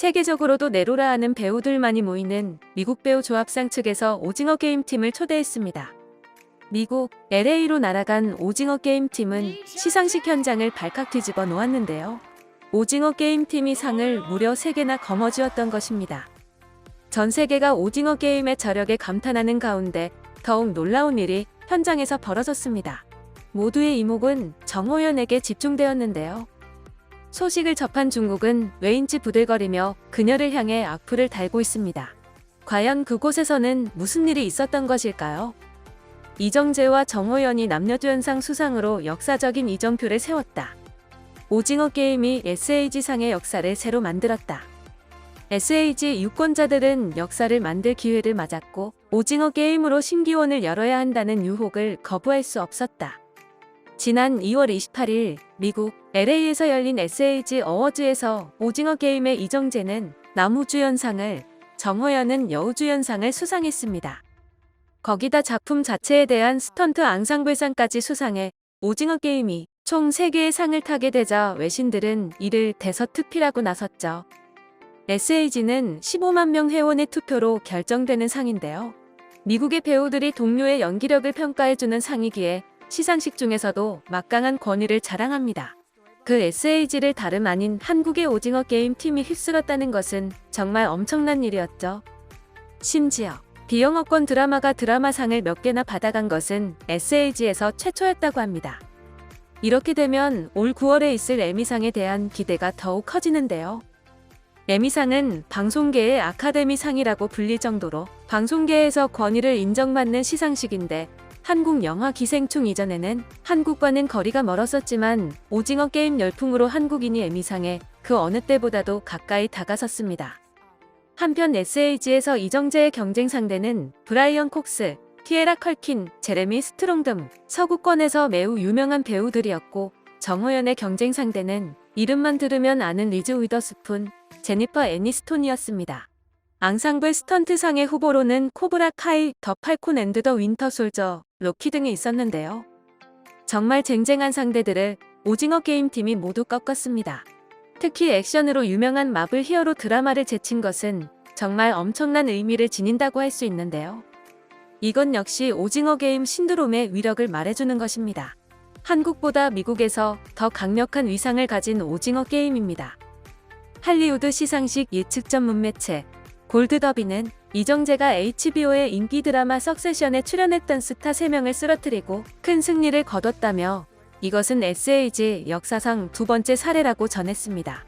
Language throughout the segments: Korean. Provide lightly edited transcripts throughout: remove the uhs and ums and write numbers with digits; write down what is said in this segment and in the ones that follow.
세계적으로도 내로라 하는 배우들만이 모이는 미국 배우 조합상 측에서 오징어 게임 팀을 초대했습니다. 미국 LA로 날아간 오징어 게임 팀은 시상식 현장을 발칵 뒤집어 놓았는데요. 오징어 게임 팀이 상을 무려 3개나 거머쥐었던 것입니다. 전 세계가 오징어 게임의 저력에 감탄하는 가운데 더욱 놀라운 일이 현장에서 벌어졌습니다. 모두의 이목은 정호연에게 집중되었는데요. 소식을 접한 중국은 왜인지 부들거리며 그녀를 향해 악플을 달고 있습니다. 과연 그곳에서는 무슨 일이 있었던 것일까요? 이정재와 정호연이 남녀주연상 수상으로 역사적인 이정표를 세웠다. 오징어 게임이 SAG상의 역사를 새로 만들었다. SAG 유권자들은 역사를 만들 기회를 맞았고 오징어 게임으로 신기원을 열어야 한다는 유혹을 거부할 수 없었다. 지난 2월 28일 미국 LA에서 열린 SAG 어워즈에서 오징어 게임의 이정재는 남우주연상을, 정호연은 여우주연상을 수상했습니다. 거기다 작품 자체에 대한 스턴트 앙상블상까지 수상해 오징어 게임이 총 3개의 상을 타게 되자 외신들은 이를 대서특필하고 나섰죠. SAG는 15만 명 회원의 투표로 결정되는 상인데요. 미국의 배우들이 동료의 연기력을 평가해주는 상이기에 시상식 중에서도 막강한 권위를 자랑합니다. 그 SAG를 다름 아닌 한국의 오징어 게임 팀이 휩쓸었다는 것은 정말 엄청난 일이었죠. 심지어 비영어권 드라마가 드라마상을 몇 개나 받아간 것은 SAG에서 최초였다고 합니다. 이렇게 되면 올 9월에 있을 에미상에 대한 기대가 더욱 커지는데요. 에미상은 방송계의 아카데미상이라고 불릴 정도로 방송계에서 권위를 인정받는 시상식인데 한국 영화 기생충 이전에는 한국과는 거리가 멀었었지만 오징어 게임 열풍으로 한국인이 에미상에 그 어느 때보다도 가까이 다가섰습니다. 한편 SAG에서 이정재의 경쟁 상대는 브라이언 콕스, 티에라 컬킨, 제레미 스트롱 등 서구권에서 매우 유명한 배우들이었고 정호연의 경쟁 상대는 이름만 들으면 아는 리즈 위더스푼, 제니퍼 애니스톤이었습니다. 앙상블 스턴트상의 후보로는 코브라 카이, 더 팔콘 앤드 더 윈터 솔저, 로키 등이 있었는데요. 정말 쟁쟁한 상대들을 오징어 게임 팀이 모두 꺾었습니다. 특히 액션으로 유명한 마블 히어로 드라마를 제친 것은 정말 엄청난 의미를 지닌다고 할 수 있는데요. 이건 역시 오징어 게임 신드롬의 위력을 말해주는 것입니다. 한국보다 미국에서 더 강력한 위상을 가진 오징어 게임입니다. 할리우드 시상식 예측 전문 매체 골드더비는 이정재가 HBO의 인기 드라마 석세션에 출연했던 스타 3명을 쓰러뜨리고 큰 승리를 거뒀다며 이것은 SAG 역사상 2번째 사례라고 전했습니다.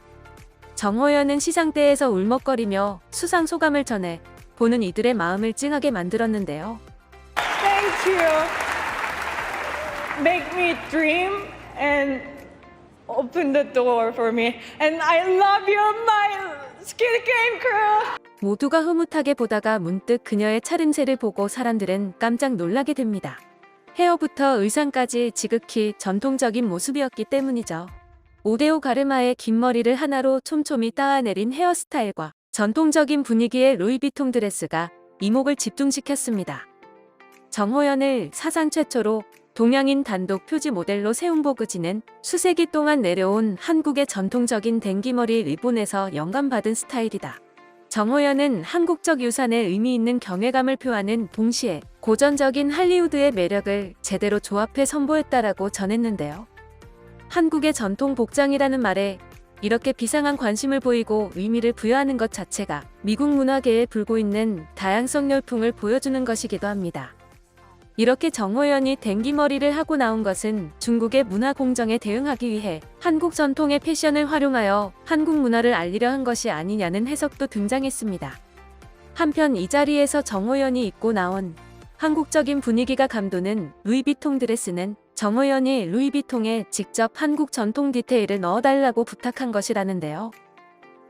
정호연은 시상대에서 울먹거리며 수상 소감을 전해 보는 이들의 마음을 찡하게 만들었는데요. Thank you. Make me dream and open the door for me. And I love you, my Squid Game crew. 모두가 흐뭇하게 보다가 문득 그녀의 차림새를 보고 사람들은 깜짝 놀라게 됩니다. 헤어부터 의상까지 지극히 전통적인 모습이었기 때문이죠. 오데오 가르마의 긴 머리를 하나로 촘촘히 따아내린 헤어스타일과 전통적인 분위기의 루이비통 드레스가 이목을 집중시켰습니다. 정호연을 사상 최초로 동양인 단독 표지 모델로 세운 보그지는 수세기 동안 내려온 한국의 전통적인 댕기머리 리본에서 영감받은 스타일이다. 정호연은 한국적 유산에 의미 있는 경외감을 표하는 동시에 고전적인 할리우드의 매력을 제대로 조합해 선보였다라고 전했는데요. 한국의 전통 복장이라는 말에 이렇게 비상한 관심을 보이고 의미를 부여하는 것 자체가 미국 문화계에 불고 있는 다양성 열풍을 보여주는 것이기도 합니다. 이렇게 정호연이 댕기머리를 하고 나온 것은 중국의 문화 공정에 대응하기 위해 한국 전통의 패션을 활용하여 한국 문화를 알리려 한 것이 아니냐는 해석도 등장했습니다. 한편 이 자리에서 정호연이 입고 나온 한국적인 분위기가 감도는 루이비통 드레스는 정호연이 루이비통에 직접 한국 전통 디테일을 넣어달라고 부탁한 것이라는데요.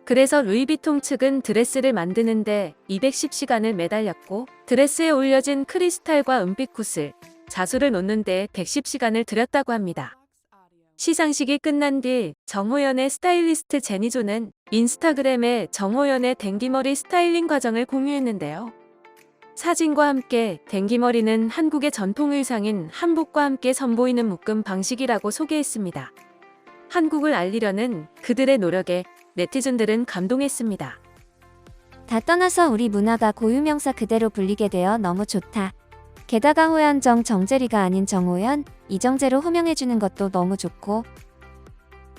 그래서 루이비통 측은 드레스를 만드는데 210시간을 매달렸고 드레스에 올려진 크리스탈과 은빛 구슬, 자수를 놓는 데 110시간을 들였다고 합니다. 시상식이 끝난 뒤 정호연의 스타일리스트 제니조는 인스타그램에 정호연의 댕기머리 스타일링 과정을 공유했는데요. 사진과 함께 댕기머리는 한국의 전통 의상인 한복과 함께 선보이는 묶음 방식이라고 소개했습니다. 한국을 알리려는 그들의 노력에 네티즌들은 감동했습니다. 다 떠나서 우리 문화가 고유명사 그대로 불리게 되어 너무 좋다. 게다가 호연정 정재리가 아닌 정호연, 이정재로 호명해주는 것도 너무 좋고.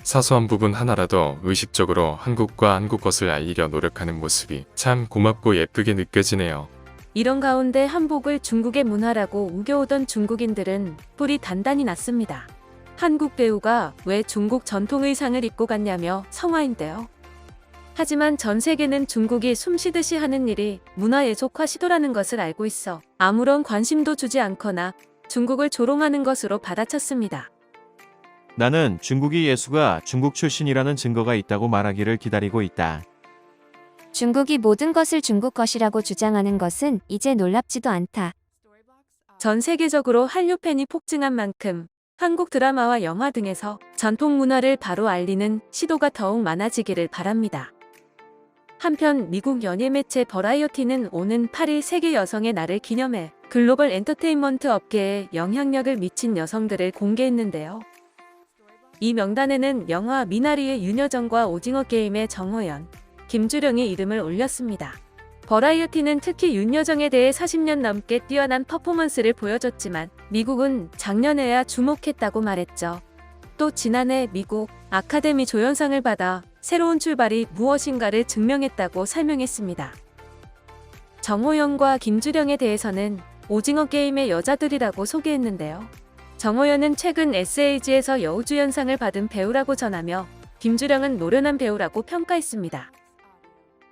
사소한 부분 하나라도 의식적으로 한국과 한국 것을 알리려 노력하는 모습이 참 고맙고 예쁘게 느껴지네요. 이런 가운데 한복을 중국의 문화라고 우겨오던 중국인들은 뿔이 단단히 났습니다. 한국 배우가 왜 중국 전통 의상을 입고 갔냐며 성화인데요. 하지만 전 세계는 중국이 숨쉬듯이 하는 일이 문화예속화 시도라는 것을 알고 있어 아무런 관심도 주지 않거나 중국을 조롱하는 것으로 받아쳤습니다. 나는 중국이 예수가 중국 출신이라는 증거가 있다고 말하기를 기다리고 있다. 중국이 모든 것을 중국 것이라고 주장하는 것은 이제 놀랍지도 않다. 전 세계적으로 한류 팬이 폭증한 만큼 한국 드라마와 영화 등에서 전통 문화를 바로 알리는 시도가 더욱 많아지기를 바랍니다. 한편 미국 연예 매체 버라이어티는 오는 8일 세계 여성의 날을 기념해 글로벌 엔터테인먼트 업계에 영향력을 미친 여성들을 공개했는데요. 이 명단에는 영화 미나리의 윤여정과 오징어 게임의 정호연, 김주령이 이름을 올렸습니다. 버라이어티는 특히 윤여정에 대해 40년 넘게 뛰어난 퍼포먼스를 보여줬지만 미국은 작년에야 주목했다고 말했죠. 또 지난해 미국 아카데미 조연상을 받아 새로운 출발이 무엇인가를 증명했다고 설명했습니다. 정호연과 김주령에 대해서는 오징어 게임의 여자들이라고 소개했는데요. 정호연은 최근 SAG에서 여우주연상을 받은 배우라고 전하며 김주령은 노련한 배우라고 평가했습니다.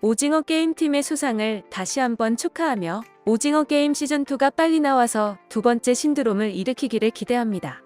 오징어 게임 팀의 수상을 다시 한번 축하하며 오징어 게임 시즌2가 빨리 나와서 두 번째 신드롬을 일으키기를 기대합니다.